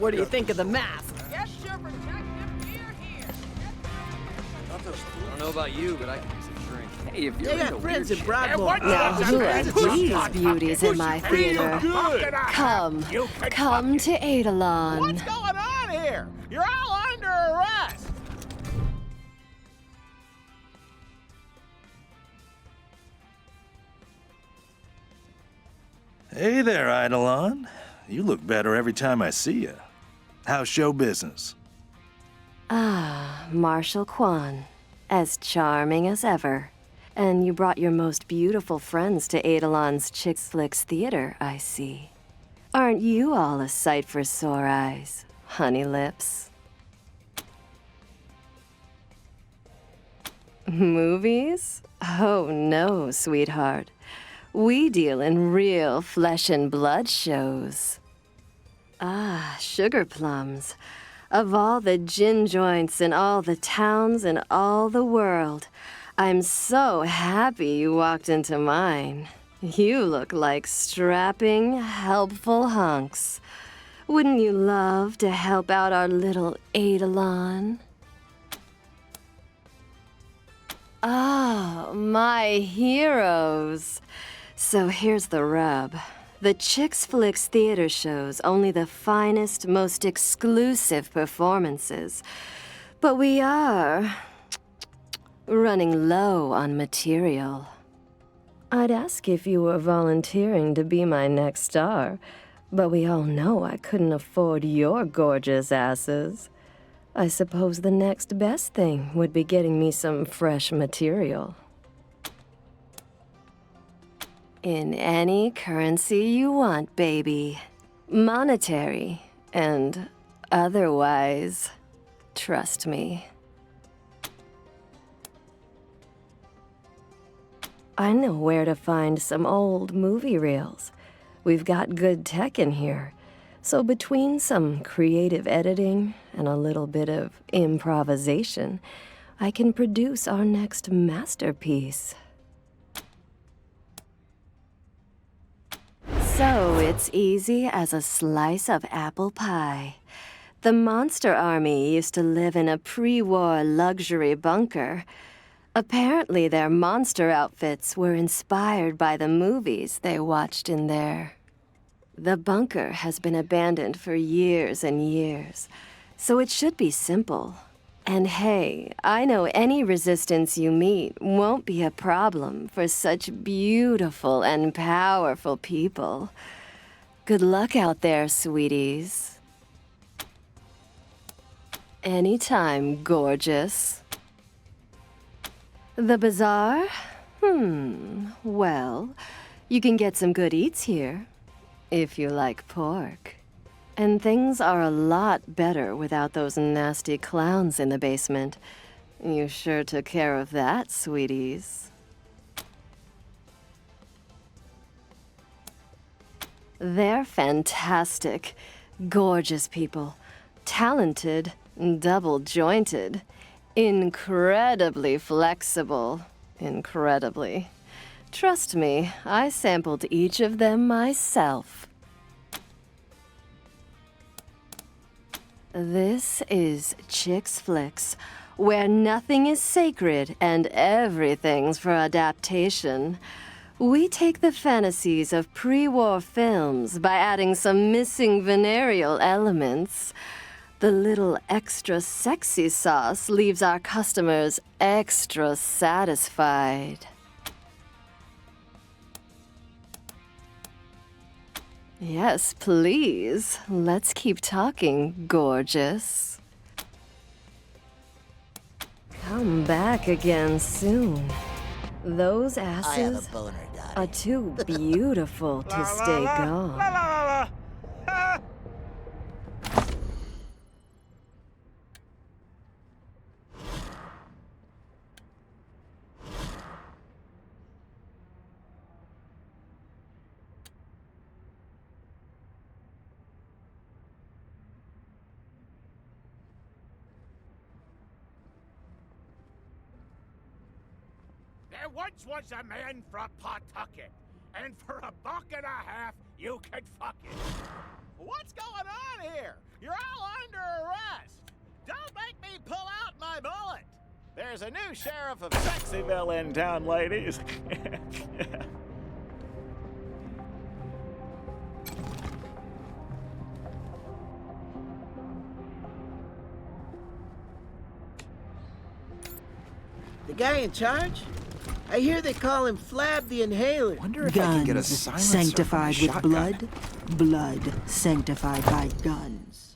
What do you think of the mask? Get your protective gear here. I don't know about you, but I can use a drink. Hey, if you're They into got friends weird in shit, Broadmoor. Now, who are these beauties in my theater? Come to Eidolon. What's going on here? You're all under arrest. Hey there, Eidolon. You look better every time I see you. How's show business? Ah, Marshal Kwan. As charming as ever. And you brought your most beautiful friends to Eidolon's Chick Flicks Theater, I see. Aren't you all a sight for sore eyes, honey lips? Movies? Oh no, sweetheart. We deal in real flesh and blood shows. Ah, sugar plums. Of all the gin joints in all the towns in all the world, I'm so happy you walked into mine. You look like strapping, helpful hunks. Wouldn't you love to help out our little Eidolon? Ah, my heroes. So here's the rub. The Chicks Flicks theater shows only the finest, most exclusive performances. But we are running low on material. I'd ask if you were volunteering to be my next star, but we all know I couldn't afford your gorgeous asses. I suppose the next best thing would be getting me some fresh material. In any currency you want, baby. Monetary and otherwise. Trust me. I know where to find some old movie reels. We've got good tech in here. So between some creative editing and a little bit of improvisation, I can produce our next masterpiece. So it's easy as a slice of apple pie. The Monster Army used to live in a pre-war luxury bunker. Apparently their monster outfits were inspired by the movies they watched in there. The bunker has been abandoned for years and years, so it should be simple. And hey, I know any resistance you meet won't be a problem for such beautiful and powerful people. Good luck out there, sweeties. Anytime, gorgeous. The bazaar? Well, you can get some good eats here, if you like pork. And things are a lot better without those nasty clowns in the basement. You sure took care of that, sweeties. They're fantastic, gorgeous people. Talented, double-jointed, incredibly flexible. Incredibly. Trust me, I sampled each of them myself. This is Chicks Flicks, where nothing is sacred and everything's for adaptation. We take the fantasies of pre-war films by adding some missing venereal elements. The little extra sexy sauce leaves our customers extra satisfied. Yes, please. Let's keep talking, gorgeous. Come back again soon. Those asses are too beautiful to stay gone. There once was a man from Pawtucket, and for $1.50 you can fuck it. What's going on here? You're all under arrest. Don't make me pull out my bullet. There's a new sheriff of Sexyville in town, ladies. The guy in charge? I hear they call him Flab the Inhaler. Wonder if I can get a Guns silencer sanctified from a with shotgun. blood, blood sanctified by guns.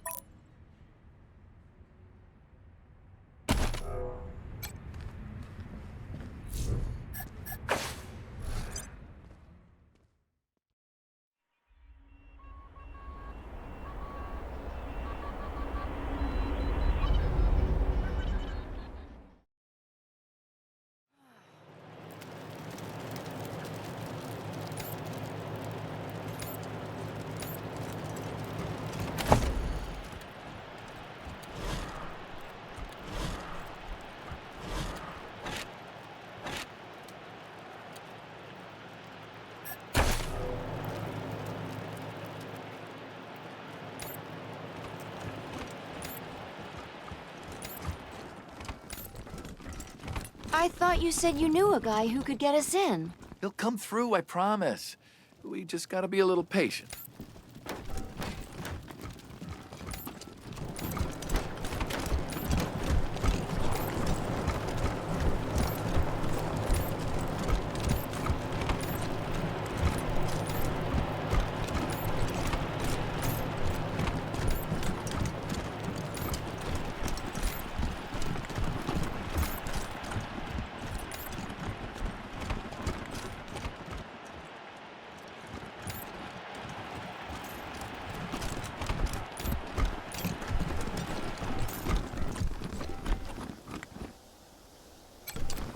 I thought you said you knew a guy who could get us in. He'll come through, I promise. We just gotta be a little patient.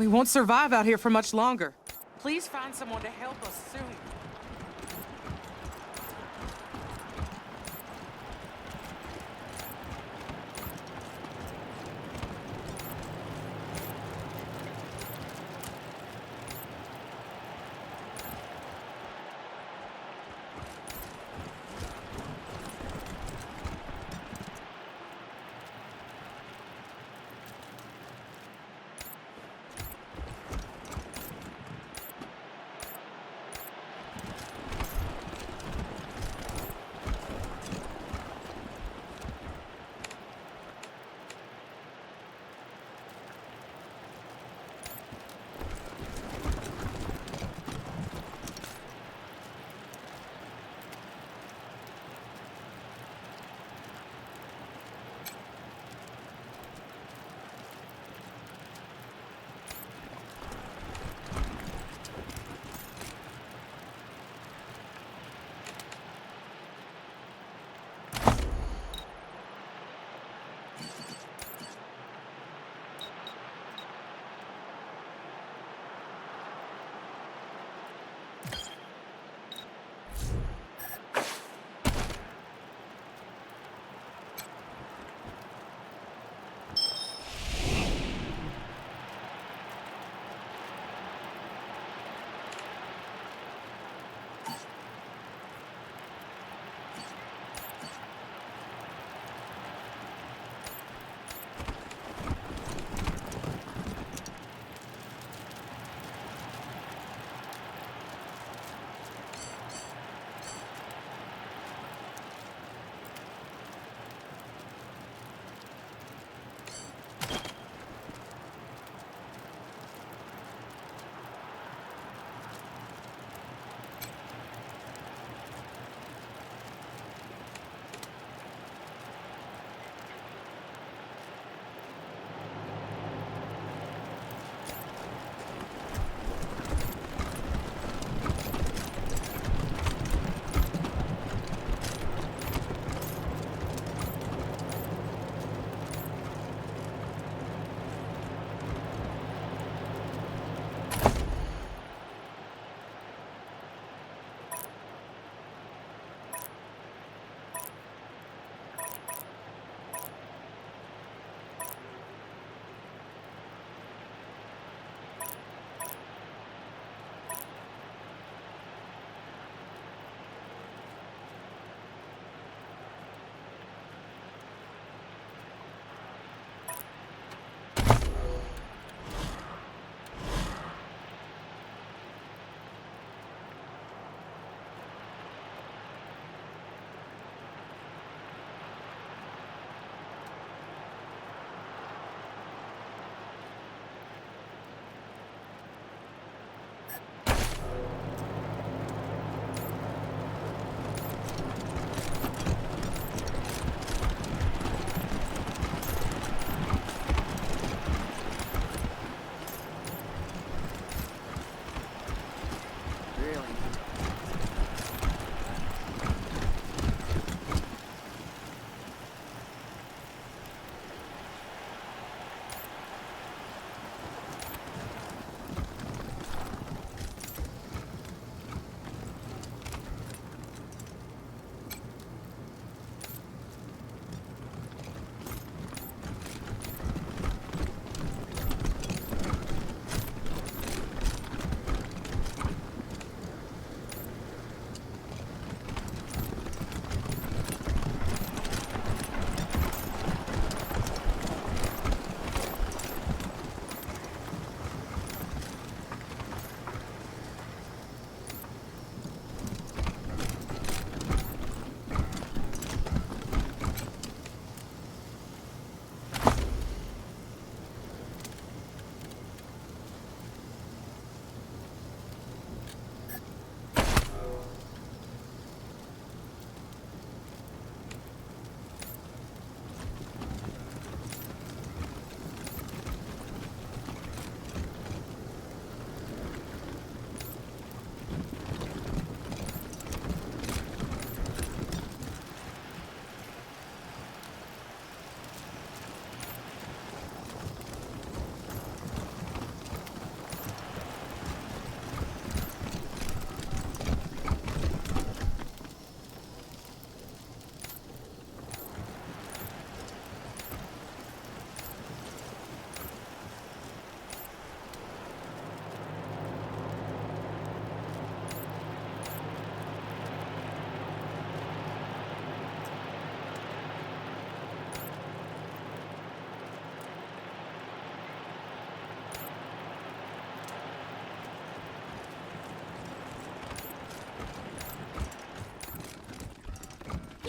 We won't survive out here for much longer. Please find someone to help us soon.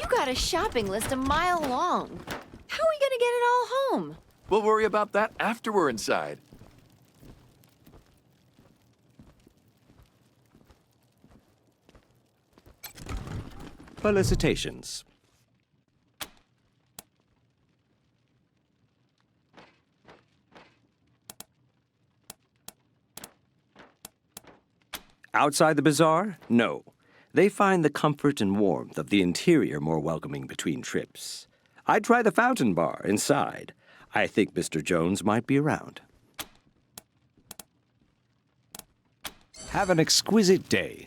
You got a shopping list a mile long. How are we gonna get it all home? We'll worry about that after we're inside. Felicitations. Outside the bazaar? No. They find the comfort and warmth of the interior more welcoming between trips. I'd try the fountain bar inside. I think Mr. Jones might be around. Have an exquisite day.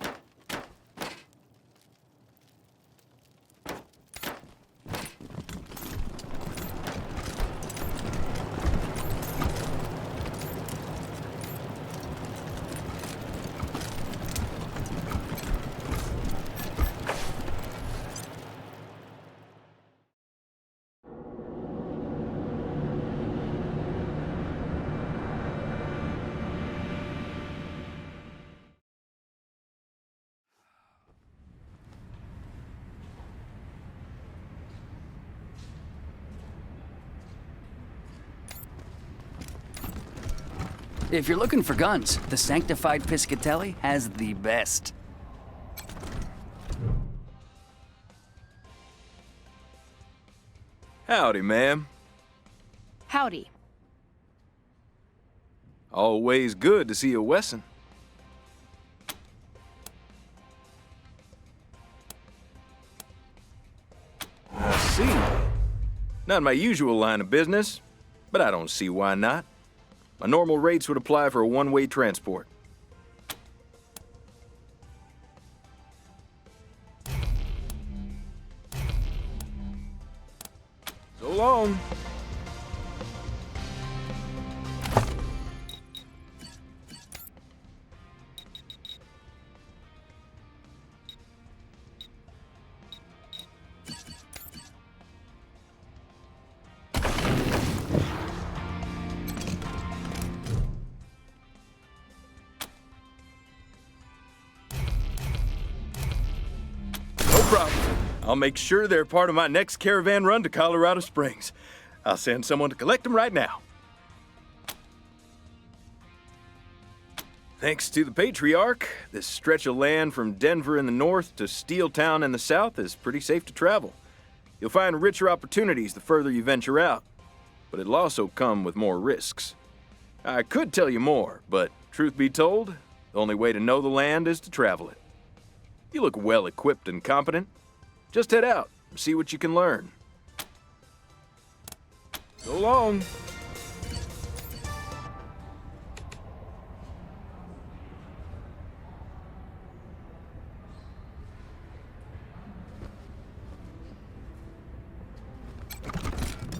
If you're looking for guns, the Sanctified Piscatelli has the best. Howdy, ma'am. Howdy. Always good to see a Wesson. I see. Not my usual line of business, but I don't see why not. My normal rates would apply for a one-way transport. So long. I'll make sure they're part of my next caravan run to Colorado Springs. I'll send someone to collect them right now. Thanks to the Patriarch, this stretch of land from Denver in the north to Steeltown in the south is pretty safe to travel. You'll find richer opportunities the further you venture out, but it'll also come with more risks. I could tell you more, but truth be told, the only way to know the land is to travel it. You look well equipped and competent. Just head out and see what you can learn. So long.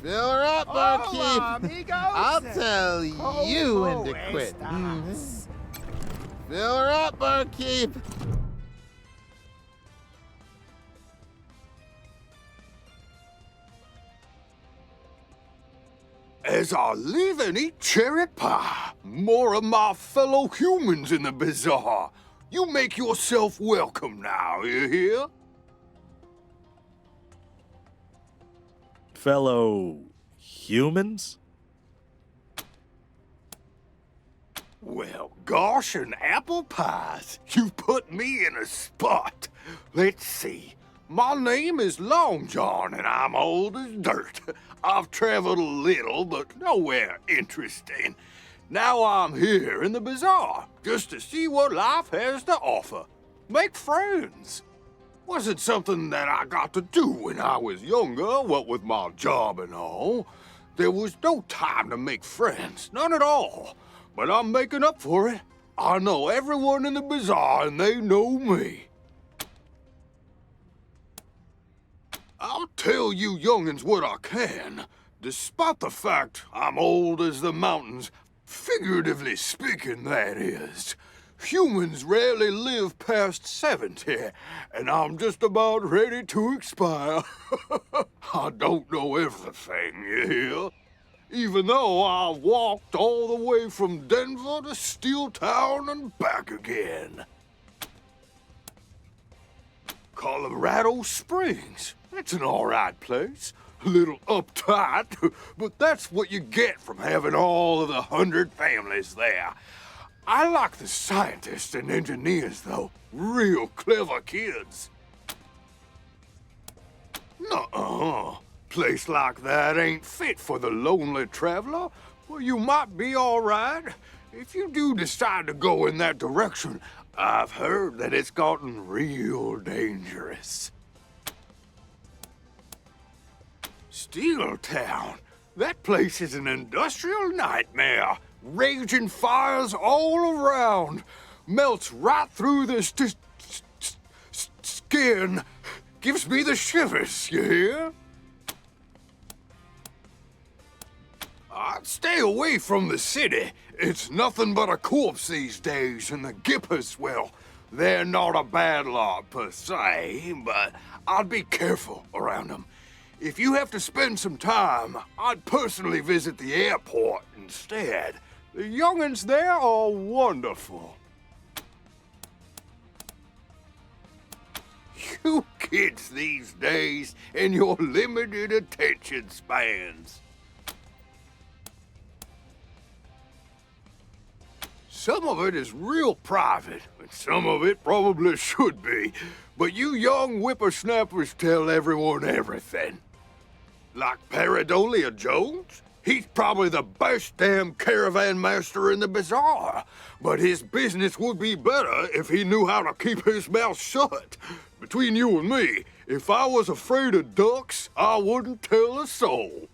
Fill her up, barkeep. I'll tell you when to quit. Fill her up, barkeep. As I live and eat cherry pie, more of my fellow humans in the bazaar. You make yourself welcome now, you hear? Fellow humans? Well, gosh, and apple pies. You put me in a spot. Let's see. My name is Long John, and I'm old as dirt. I've traveled a little, but nowhere interesting. Now I'm here in the bazaar, just to see what life has to offer. Make friends. Wasn't something that I got to do when I was younger, what with my job and all. There was no time to make friends, none at all. But I'm making up for it. I know everyone in the bazaar, and they know me. I'll tell you young'uns what I can. Despite the fact I'm old as the mountains, figuratively speaking, that is. Humans rarely live past 70, and I'm just about ready to expire. I don't know everything, you hear? Even though I've walked all the way from Denver to Steeltown and back again. Colorado Springs. It's an all right place. A little uptight, but that's what you get from having all of the 100 families there. I like the scientists and engineers, though. Real clever kids. Nuh-uh. Place like that ain't fit for the lonely traveler. Well, you might be all right. If you do decide to go in that direction, I've heard that it's gotten real dangerous. Steel Town. That place is an industrial nightmare. Raging fires all around. Melts right through the skin. Gives me the shivers, you hear? I'd stay away from the city. It's nothing but a corpse these days, and the Gippers, well, they're not a bad lot per se, but I'd be careful around them. If you have to spend some time, I'd personally visit the airport instead. The young'uns there are wonderful. You kids these days and your limited attention spans. Some of it is real private, and some of it probably should be. But you young whippersnappers tell everyone everything. Like Paradolia Jones? He's probably the best damn caravan master in the bazaar. But his business would be better if he knew how to keep his mouth shut. Between you and me, if I was afraid of ducks, I wouldn't tell a soul.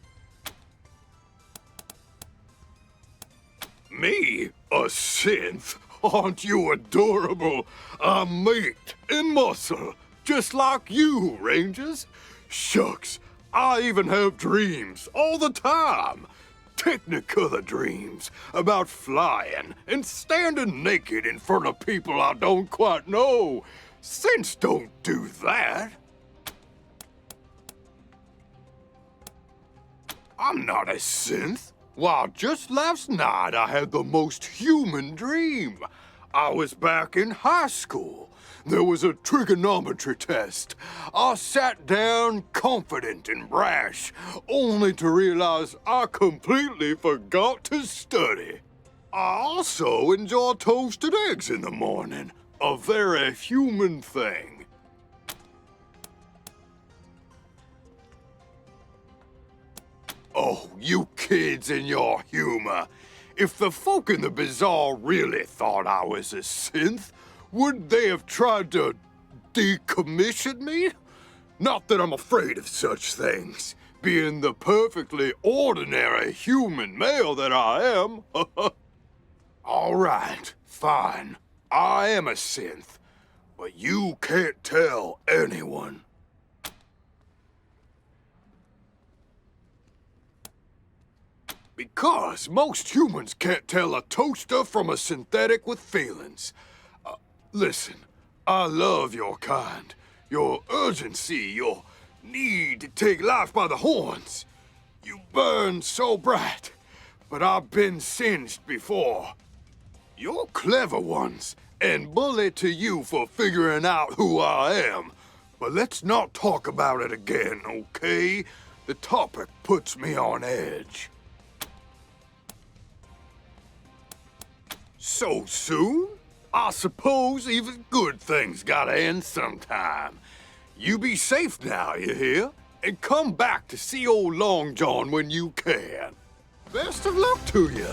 Me? A synth? Aren't you adorable? I'm meat and muscle, just like you, Rangers. Shucks, I even have dreams all the time. Technicolor dreams about flying and standing naked in front of people I don't quite know. Synths don't do that. I'm not a synth. Why, just last night I had the most human dream. I was back in high school. There was a trigonometry test. I sat down confident and brash, only to realize I completely forgot to study. I also enjoy toasted eggs in the morning, a very human thing. Oh, you kids and your humor. If the folk in the bazaar really thought I was a synth, would they have tried to decommission me? Not that I'm afraid of such things, being the perfectly ordinary human male that I am. All right, fine. I am a synth, but you can't tell anyone. Because most humans can't tell a toaster from a synthetic with feelings. Listen, I love your kind, your urgency, your need to take life by the horns. You burn so bright, but I've been singed before. You're clever ones, and bully to you for figuring out who I am. But let's not talk about it again, okay? The topic puts me on edge. So soon? I suppose even good things gotta end sometime. You be safe now, you hear? And come back to see old Long John when you can. Best of luck to you.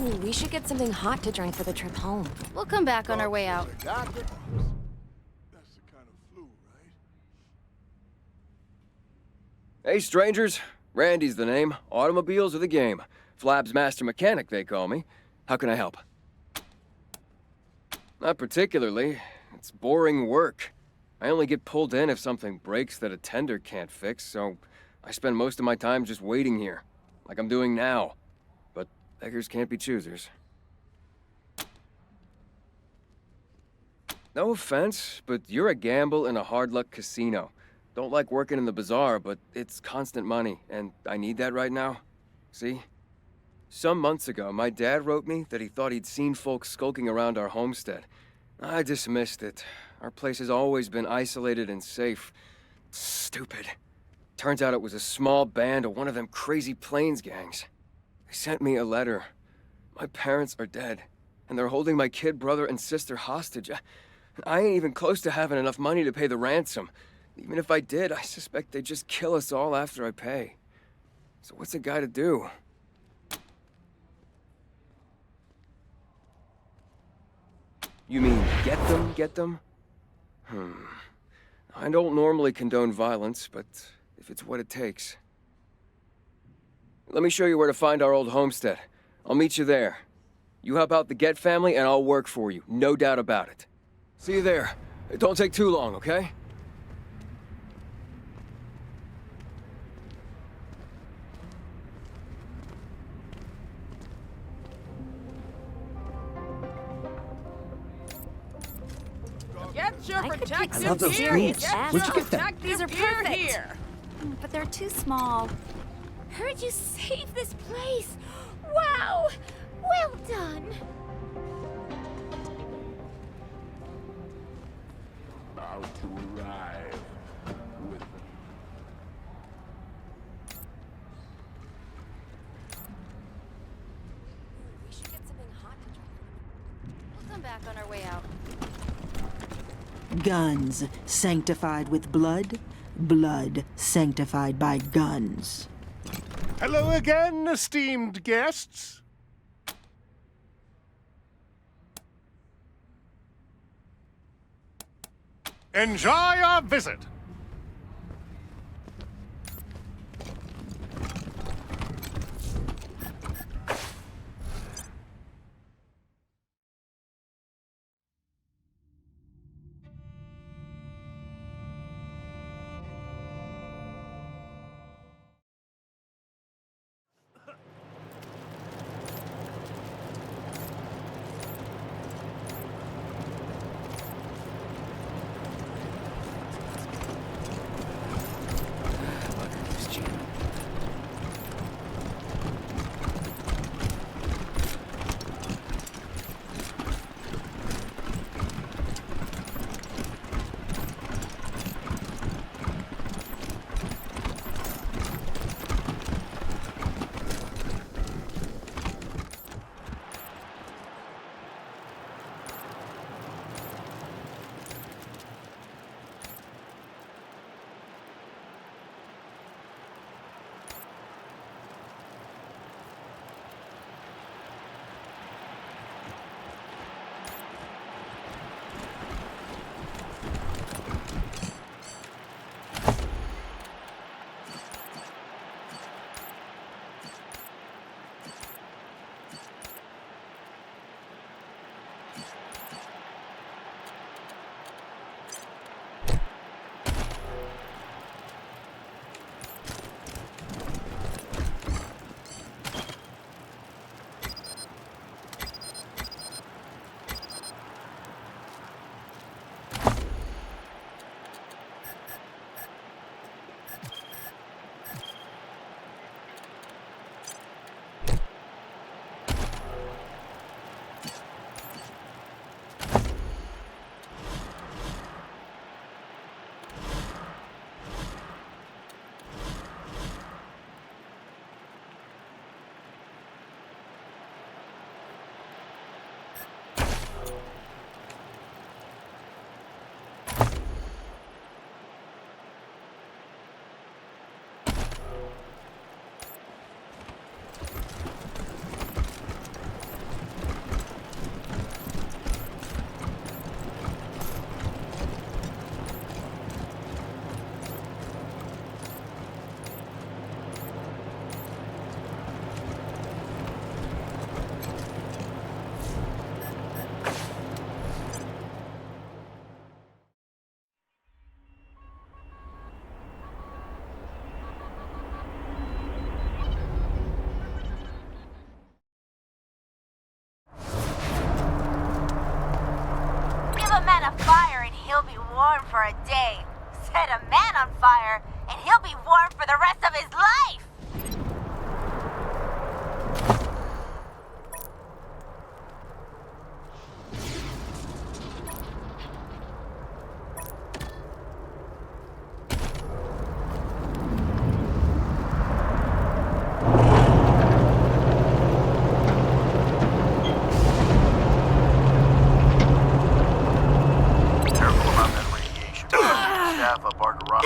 Ooh, we should get something hot to drink for the trip home. We'll come back on our way out. That's the kind of flu, right? Hey, strangers. Randy's the name. Automobiles are the game. Flab's master mechanic, they call me. How can I help? Not particularly. It's boring work. I only get pulled in if something breaks that a tender can't fix, so I spend most of my time just waiting here, like I'm doing now. But beggars can't be choosers. No offense, but you're a gamble in a hard-luck casino. Don't like working in the bazaar, but it's constant money, and I need that right now. See? Some months ago, my dad wrote me that he thought he'd seen folks skulking around our homestead. I dismissed it. Our place has always been isolated and safe. Stupid. Turns out it was a small band of one of them crazy Plains gangs. They sent me a letter. My parents are dead, and they're holding my kid brother and sister hostage. I ain't even close to having enough money to pay the ransom. Even if I did, I suspect they'd just kill us all after I pay. So what's a guy to do? You mean get them? I don't normally condone violence, but if it's what it takes. Let me show you where to find our old homestead. I'll meet you there. You help out the Get family, and I'll work for you. No doubt about it. See you there. Don't take too long, okay? Get your protective I love those gear. boots. Get Where'd you your get them? protective These are gear perfect. here. But they're too small. Heard you saved this place. Wow! Well done. About to arrive with We should get something hot to drink. We'll come back on our way out. Guns sanctified with blood, blood sanctified by guns. Hello again, esteemed guests. Enjoy your visit. fire and he'll be warm for a day. Set a man on fire and he'll be warm for the rest of his life! Staff up Barker Rock.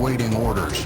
awaiting orders.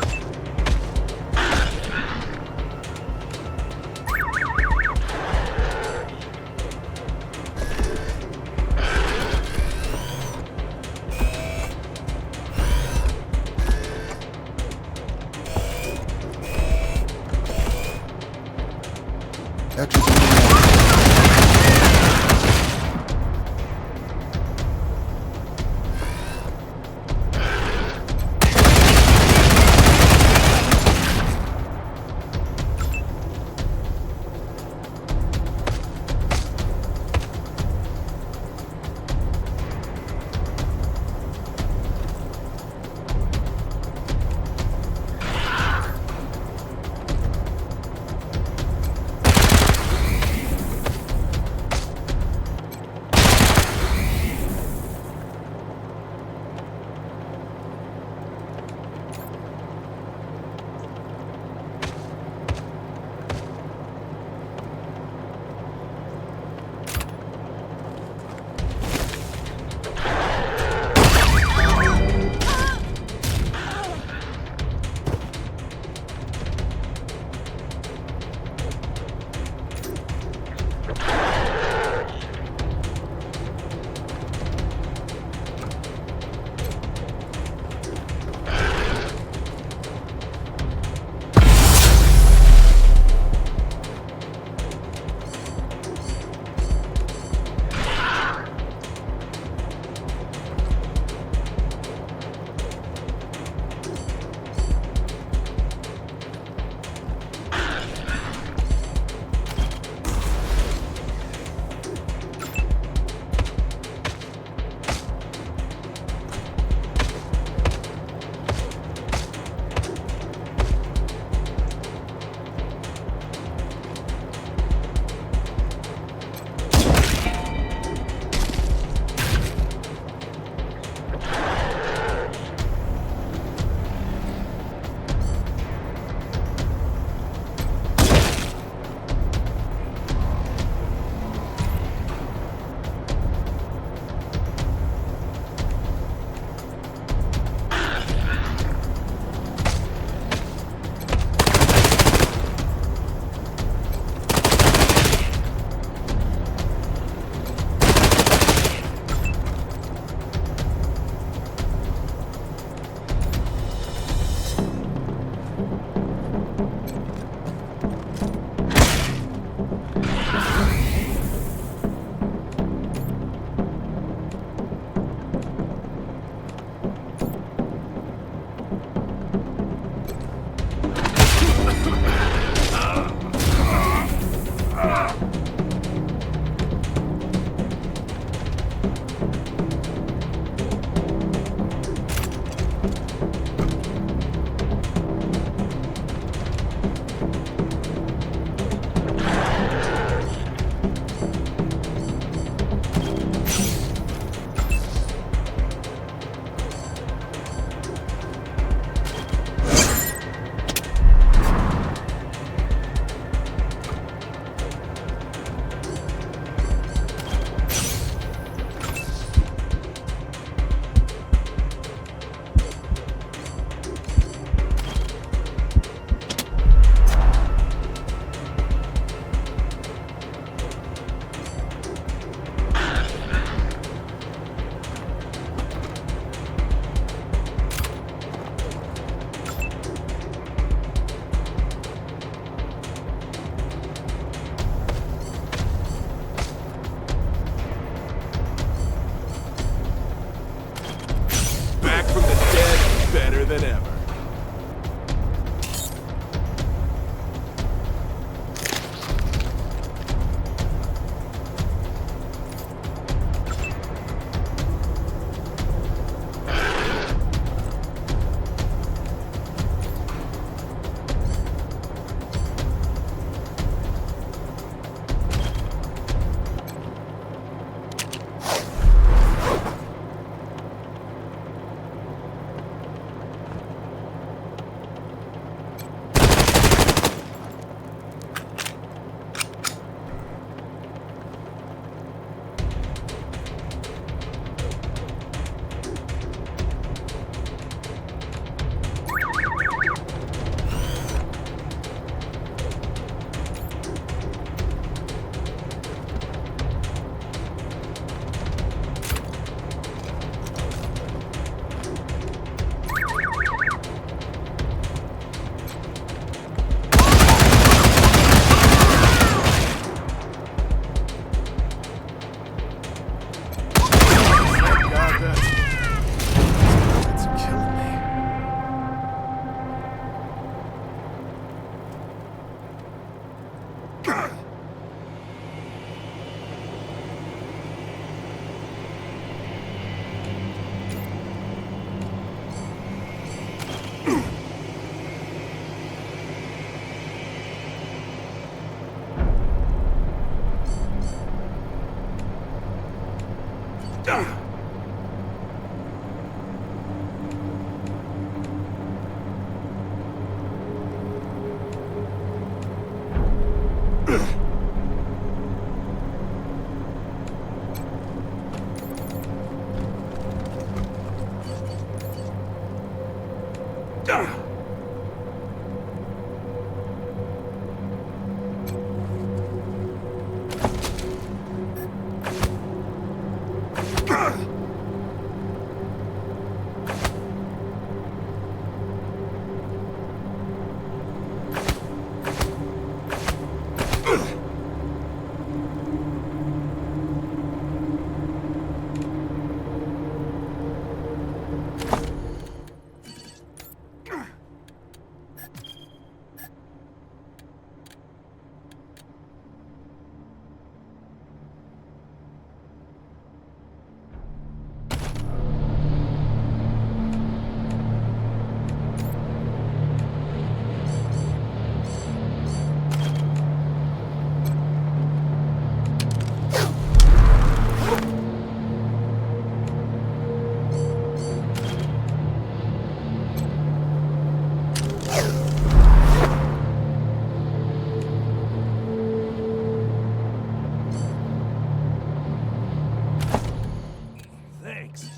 Thanks.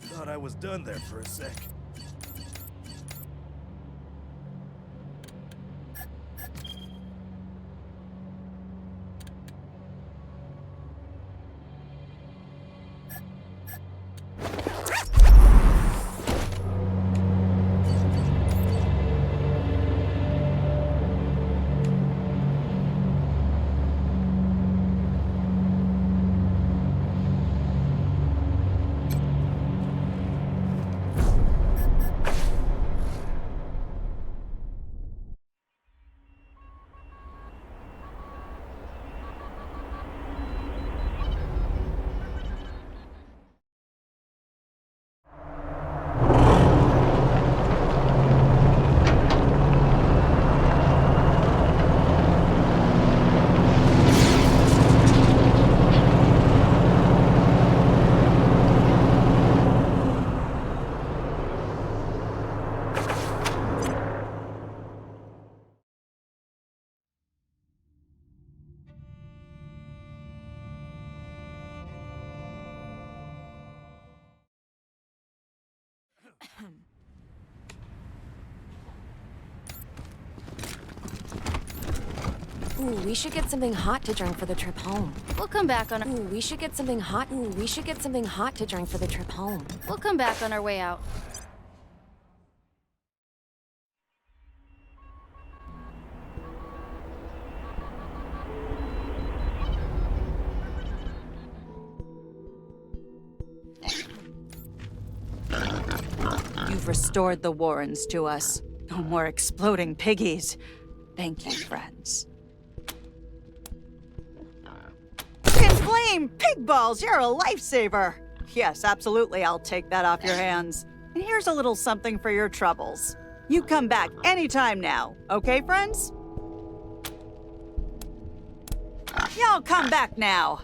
Thought I was done there for a sec. Ooh, we should get something hot to drink for the trip home. We'll come back on. Ooh, we should get something hot. Ooh, we should get something hot to drink for the trip home. We'll come back on our way out. You've restored the Warrens to us. No more exploding piggies. Thank you, friends. Tin Flame! Pig balls! You're a lifesaver! Yes, absolutely, I'll take that off your hands. And here's a little something for your troubles. You come back anytime now, okay, friends? Y'all come back now!